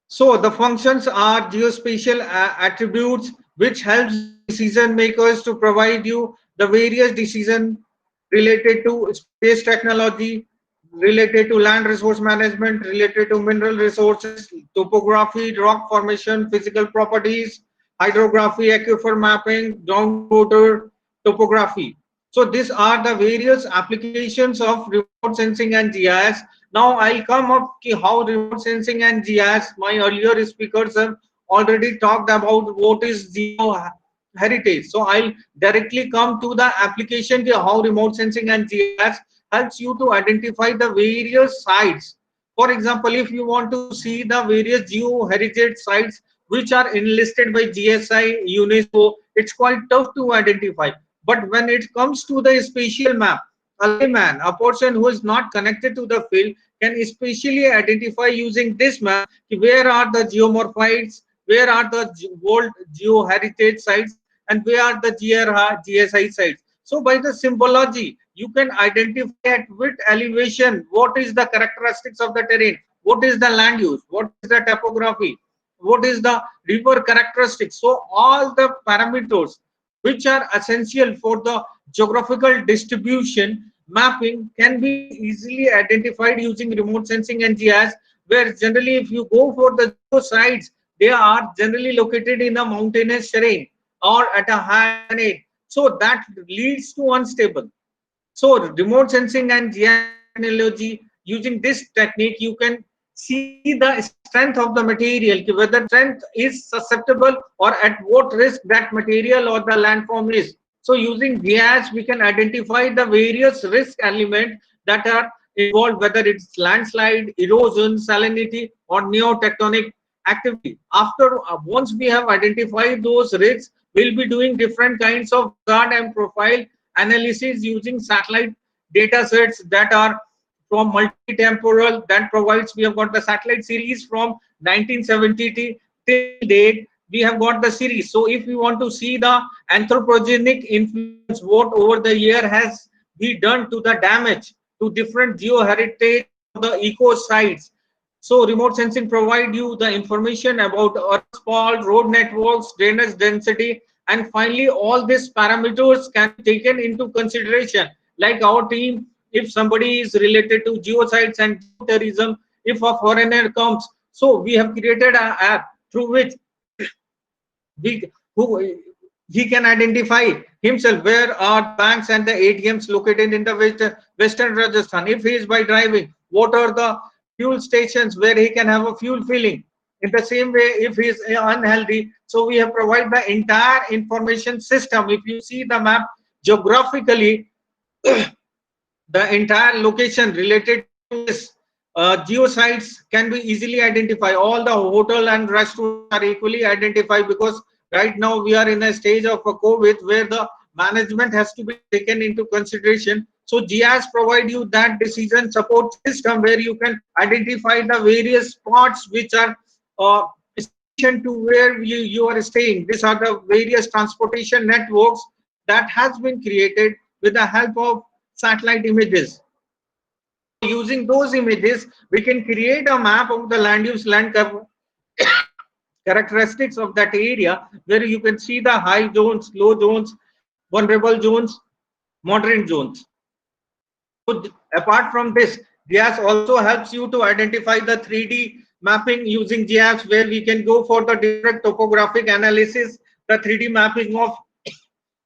So the functions are geospatial attributes which helps decision makers to provide you the various decision related to space technology, related to land resource management, related to mineral resources, topography, rock formation, physical properties, hydrography, aquifer mapping, groundwater topography. So these are the various applications of remote sensing and GIS Now I'll come up to how remote sensing and GIS. My earlier speakers have already talked about what is geoheritage. So I'll directly come to the application to how remote sensing and GIS helps you to identify the various sites. For example, if you want to see the various geoheritage sites which are enlisted by GSI, UNESCO, it's quite tough to identify. But when it comes to the spatial map, a layman, a person who is not connected to the field, can especially identify using this map where are the geomorphites, where are the world geoheritage sites, and where are the GSI sites. So by the symbology, you can identify at which elevation, what is the characteristics of the terrain, what is the land use, what is the topography, what is the river characteristics. So all the parameters which are essential for the geographical distribution mapping can be easily identified using remote sensing and GIS, where generally if you go for the sites, they are generally located in a mountainous terrain or at a high elevation. So that leads to unstable. So remote sensing and GIS technology, using this technique, you can see the strength of the material, whether strength is susceptible or at what risk that material or the landform is. So using GIS, we can identify the various risk elements that are involved, whether it's landslide, erosion, salinity, or neotectonic activity. After once we have identified those risks, we'll be doing different kinds of hazard and profile analysis using satellite data sets that are from multi-temporal, that provides, we have got the satellite series from 1970 till date, we have got the series. So if we want to see the anthropogenic influence, what over the year has been done to the damage to different geoheritage or the eco sites. So remote sensing provide you the information about earth fault, road networks, drainage density, and finally all these parameters can be taken into consideration. Like our team, if somebody is related to geosites and geotourism, if a foreigner comes, so we have created an app through which we, who, he can identify himself where are the banks and the ATMs located in the western Rajasthan. If he is by driving, what are the fuel stations where he can have a fuel filling. In the same way, if he is unhealthy, so we have provided the entire information system. If you see the map geographically, the entire location related to this geosites can be easily identified. All the hotel and restaurants are equally identified, because right now we are in a stage of a COVID where the management has to be taken into consideration. So GIS provide you that decision support system where you can identify the various spots which are station to where you are staying. These are the various transportation networks that has been created with the help of satellite images. Using those images, we can create a map of the land use, land cover characteristics of that area, where you can see the high zones, low zones, vulnerable zones, moderate zones. So apart from this, GIS also helps you to identify the 3D mapping using GIS, where we can go for the direct topographic analysis, the 3D mapping of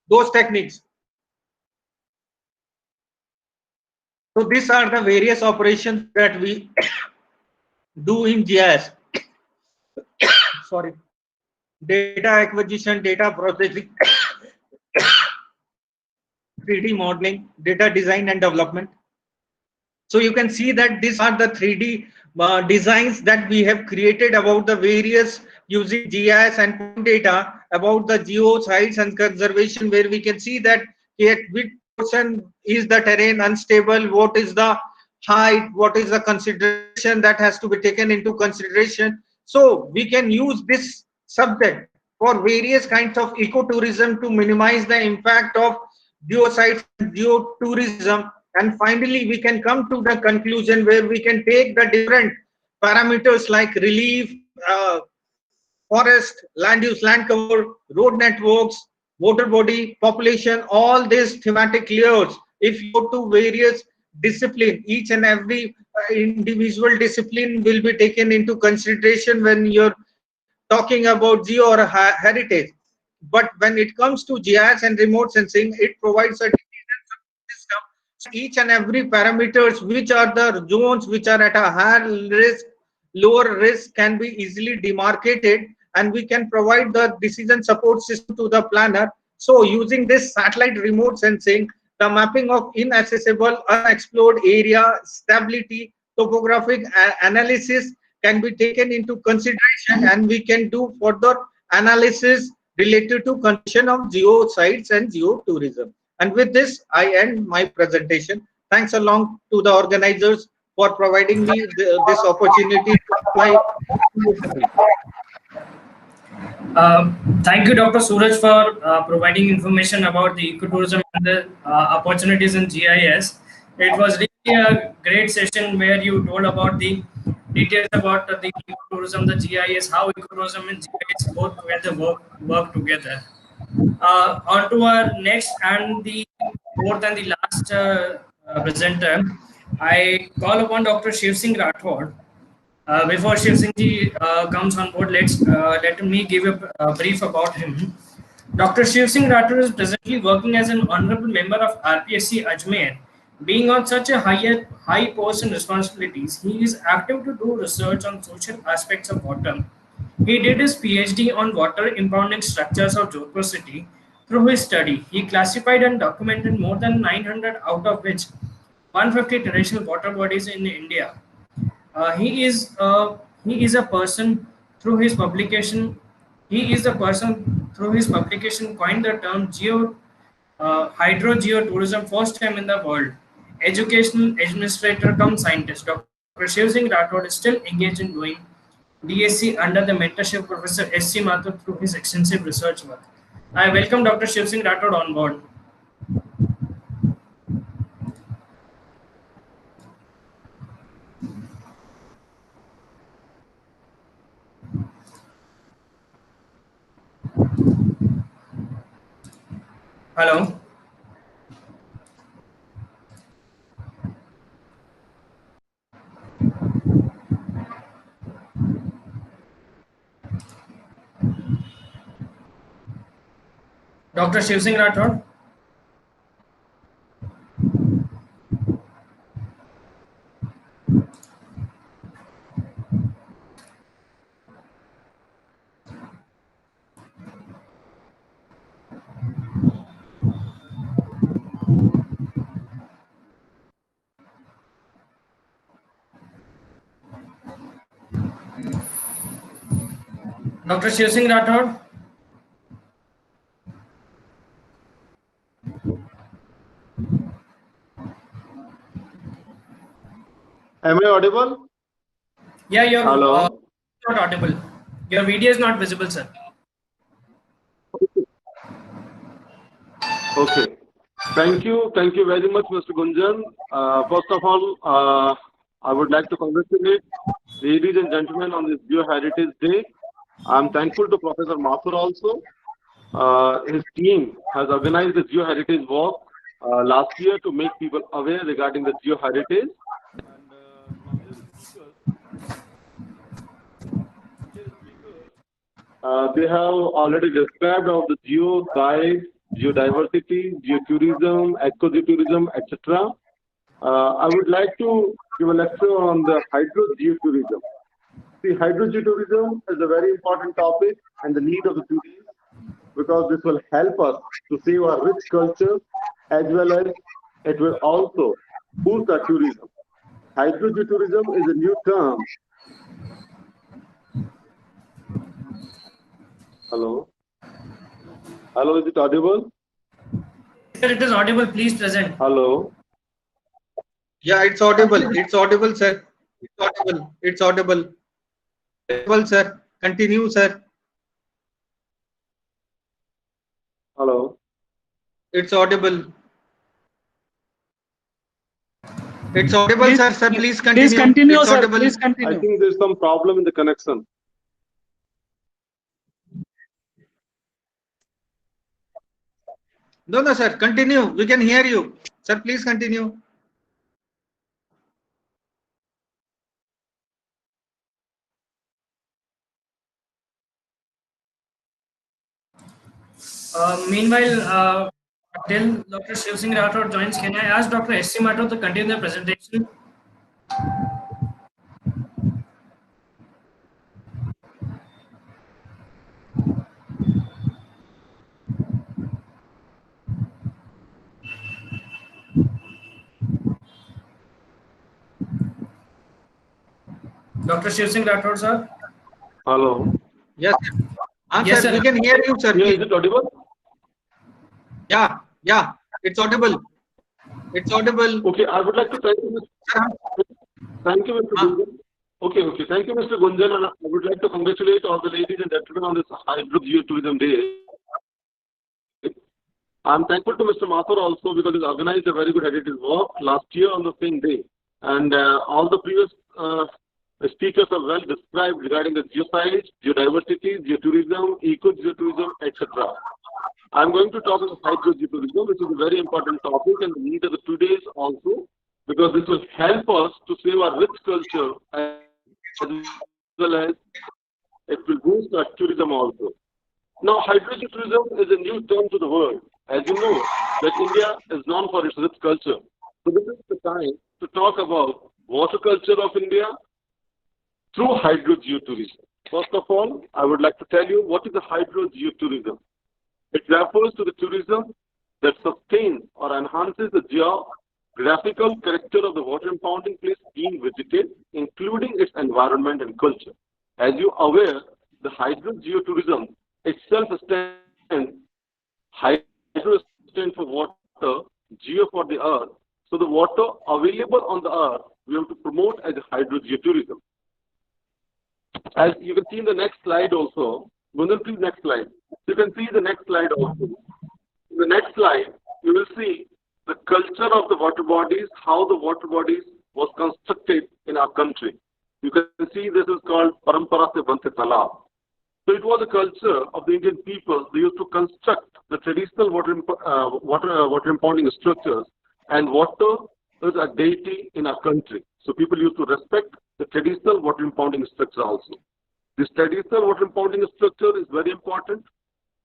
those techniques. So these are the various operations that we do in GIS. Sorry, data acquisition, data processing, 3D modeling, data design and development. So you can see that these are the 3D designs that we have created about the various using GIS and data about the geo sites and conservation, where we can see that at which portion is the terrain unstable, what is the height, what is the consideration that has to be taken into consideration. So we can use this subject for various kinds of ecotourism to minimize the impact of geosites and geotourism. And finally, we can come to the conclusion where we can take the different parameters like relief, forest, land use, land cover, road networks, water body, population, all these thematic layers. If you go to various discipline, each and every individual discipline will be taken into consideration when you're talking about geo or heritage. But when it comes to GIS and remote sensing, it provides a system each and every parameters, which are the zones which are at a higher risk, lower risk, can be easily demarcated, and we can provide the decision support system to the planner. So using this satellite remote sensing, the mapping of inaccessible, unexplored area, stability, topographic analysis can be taken into consideration, and we can do further analysis related to condition of geo sites and geotourism. And with this, I end my presentation. Thanks along to the organizers for providing me this opportunity to apply. Thank you, Dr. Suraj, for providing information about the ecotourism and the opportunities in GIS. It was really a great session where you told about the details about the ecotourism, the GIS, how ecotourism and GIS both together work together. On to our next and the fourth and the last presenter, I call upon Dr. Shiv Singh Rathore. Before Shiv Singh ji comes on board, let me give a brief about him. Dr. Shiv Singh Rathore is presently working as an honorable member of RPSC Ajmer. Being on such a high post and responsibilities, he is active to do research on social aspects of water. He did his PhD on water impounding structures of Jodhpur city. Through his study, he classified and documented more than 900, out of which 150 traditional water bodies in India. He is a person through his publication. He is the person through his publication coined the term hydro-geotourism first time in the world. Educational administrator come scientist. Dr. Shiv Singh Rathore is still engaged in doing DSc under the mentorship of Professor S.C. Mathur through his extensive research work. I welcome Dr. Shiv Singh Rathore on board. Hello. Dr. Shiv Singh Rathore. Dr. Shiv Singh Rathore. Am I audible? Yeah, you're Hello. not audible. Your video is not visible, sir. Okay. Thank you. Thank you very much, Mr. Gunjan. First of all, I would like to congratulate ladies and gentlemen on this Geoheritage Day. I'm thankful to Professor Mathur also. His team has organized the Geoheritage walk last year to make people aware regarding the Geoheritage. And they have already described of the geo sites, geodiversity, geotourism, ecotourism, etc. I would like to give a lecture on the hydro-geotourism. See, hydro-geotourism is a very important topic and the need of the tourists, because this will help us to save our rich culture, as well as it will also boost our tourism. Hydro-geotourism is a new term. Hello? Hello, is it audible? Sir, it is audible. Please present. Hello? Yeah, it's audible. It's audible, sir. It's audible. It's audible. Audible, sir. Continue, sir. Hello? It's audible. It's audible, Please, sir. Sir, please continue. please continue, It's sir. audible. Please I continue. think there's some problem in the connection. No, no, sir. Continue. We can hear you. Sir, please continue. Meanwhile, Till Dr. Shiv Singh Rathore joins, can I ask Dr. S.C. Mathur to continue the presentation? Dr. Shiv Singh Rathore, sir? Hello. Yes, Yes, sir. sir. We can hear you, sir. Yeah, is it audible? Yeah, it's audible. It's audible. Okay, I would like to thank you, thank you, Mr. Gunjan. Okay. Thank you, Mr. Gunjan, and I would like to congratulate all the ladies and gentlemen on this Hydro-geotourism day. I'm thankful to Mr. Mathur also because he organized a very good heritage walk last year on the same day. And all the previous speakers are well described regarding the geoscience, geodiversity, geotourism, eco-geotourism, etc. I'm going to talk about hydro-geotourism, which is a very important topic and the need of the 2 days also, because this will help us to save our rich culture as well as it will boost our tourism also. Now, hydro-geotourism is a new term to the world. As you know, that India is known for its rich culture. So this is the time to talk about water culture of India through hydro-geotourism. First of all, I would like to tell you what is the hydro-geotourism. It refers to the tourism that sustains or enhances the geographical character of the water impounding place being visited, including its environment and culture. As you are aware, the hydro-geotourism itself stands, hydro stands for water, geo for the earth. So the water available on the earth, we have to promote as a hydro-geotourism. As you can see in the next slide also, Gunjan, please next slide. You can see the next slide also. In the next slide, you will see the culture of the water bodies, how the water bodies was constructed in our country. You can see this is called Parampara Se Bante Talab. So it was a culture of the Indian people. They used to construct the traditional water impounding structures, and water is a deity in our country. So people used to respect the traditional water impounding structure also. This traditional water impounding structure is very important.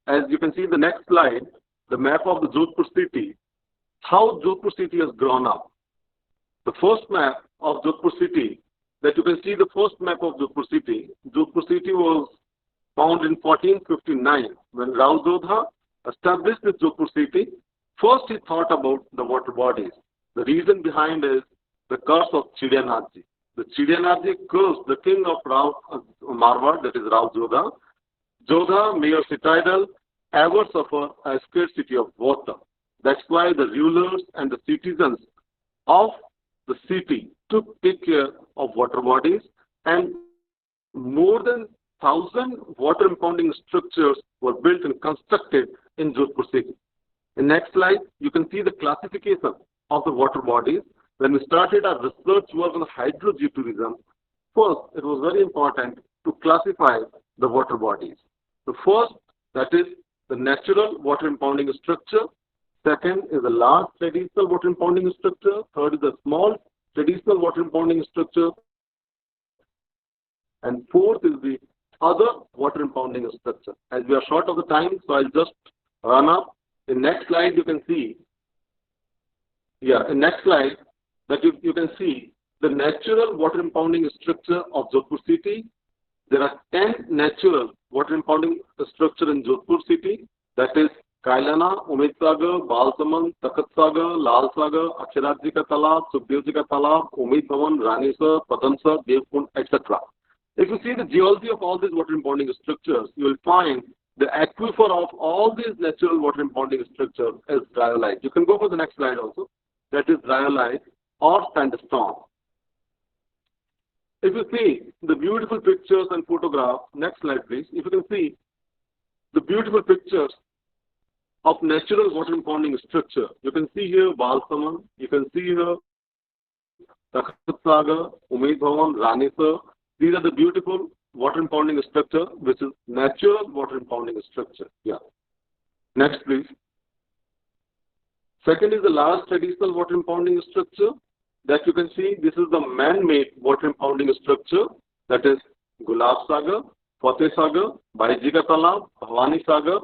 As you can see in the next slide, the map of the Jodhpur city, how Jodhpur city has grown up. The first map of Jodhpur city, that you can see the first map of Jodhpur city was found in 1459 when Rao Jodha established this Jodhpur city. First he thought about the water bodies. The reason behind is the curse of Chidianathji. The Chidianathji cursed the king of Marwar, that is Rao Jodha. Jodha, mayor citadel, ever suffer a scarcity of water. That's why the rulers and the citizens of the city take care of water bodies, and more than 1,000 water impounding structures were built and constructed in Jodhpur city. In next slide, you can see the classification of the water bodies. When we started our research work on hydro-geotourism, first it was very important to classify the water bodies. The first, that is the natural water impounding structure. Second is the large traditional water impounding structure. Third is the small traditional water impounding structure. And fourth is the other water impounding structure. As we are short of the time, so I'll just run up. In next slide, you can see. In next slide, that you can see the natural water impounding structure of Jodhpur city. There are 10 natural water impounding structure in Jodhpur city. That is Kailana, Umid Sagar, Balsamand, Takhat Sagar, Lal Sagar, Aksharath Ka Talab, Sukhdev Ka Talab, Umid Bhavan, Rani Sar, Patan Sar, Devkund, etc. If you see the geology of all these water impounding structures, you will find the aquifer of all these natural water impounding structures is rhyolite. You can go for the next slide also. That is rhyolite or sandstone. If you see the beautiful pictures and photographs, next slide please. If you can see the beautiful pictures of natural water impounding structure, you can see here Balsamand, you can see here Takhat Sagar, Umid Bhavan, Rani Sar. These are the beautiful water impounding structure, which is natural water impounding structure. Next please. Second is the large traditional water impounding structure that you can see. This is the man-made water impounding structure, that is Gulab Sagar, Fateh Sagar, Baiji Ka Talab, Bhavani Sagar,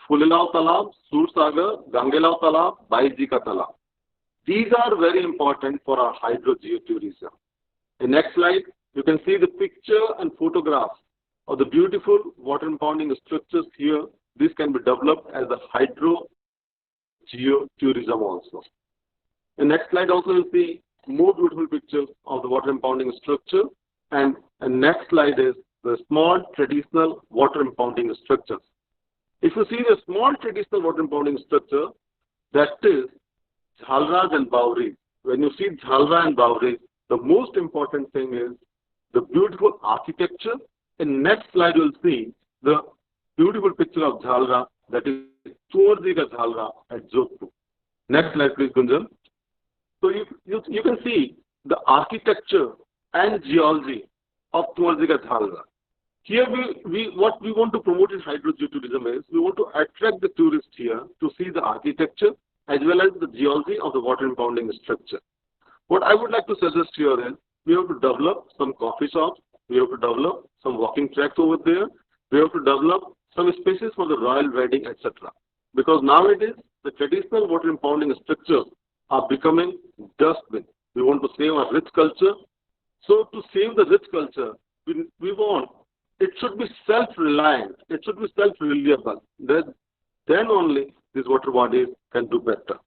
Fulilao Talab, Sursagar, Gangelao Talab, Baiji Ka Talab. These are very important for our hydro-geotourism. In next slide, you can see the picture and photographs of the beautiful water impounding structures here. This can be developed as a hydro-geotourism also. In next slide also you'll see more beautiful pictures of the water impounding structure, and next slide is the small traditional water impounding structures. If you see the small traditional water impounding structure, that is Jhalras and Bawris. When you see Jhalra and Bawris, the most important thing is the beautiful architecture. In next slide, you'll see the beautiful picture of Jhalra, that is Chuarziga Jhalra at Jodhpur. Next slide, please, Gunjan. So you can see the architecture and geology of Chuarziga Jhalra. Here, what we want to promote in hydro-geotourism is we want to attract the tourists here to see the architecture as well as the geology of the water impounding structure. What I would like to suggest here is we have to develop some coffee shops, we have to develop some walking tracks over there, we have to develop some spaces for the royal wedding, etc. Because nowadays, the traditional water impounding structures are becoming dustbin. We want to save our rich culture. So to save the rich culture, we want it should be self-reliant, it should be self-reliable. Then only these water bodies can do better.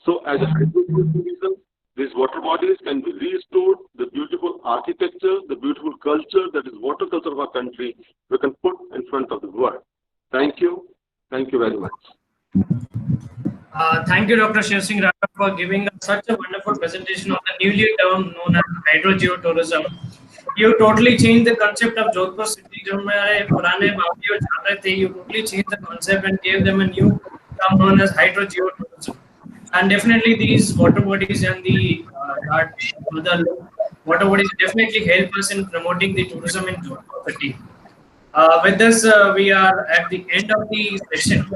So as a hydro-tourism, these water bodies can be restored, the beautiful architecture, the beautiful culture, that is water culture of our country, we can put in front of the world. Thank you. Thank you very much. Thank you, Dr. Shiv Singh Rathore, for giving us such a wonderful presentation on the newly term known as hydro-geotourism. You totally changed the concept of Jodhpur city. जो हमारे पुराने बावड़ियों जा रहे थे, you totally changed the concept and gave them a new term known as hydro-geotourism. And definitely these water bodies and the water bodies definitely help us in promoting the tourism in Jodhpur city. With this, we are at the end of the session.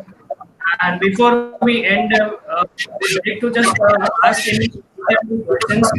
And before we end, we'd like to just ask any questions.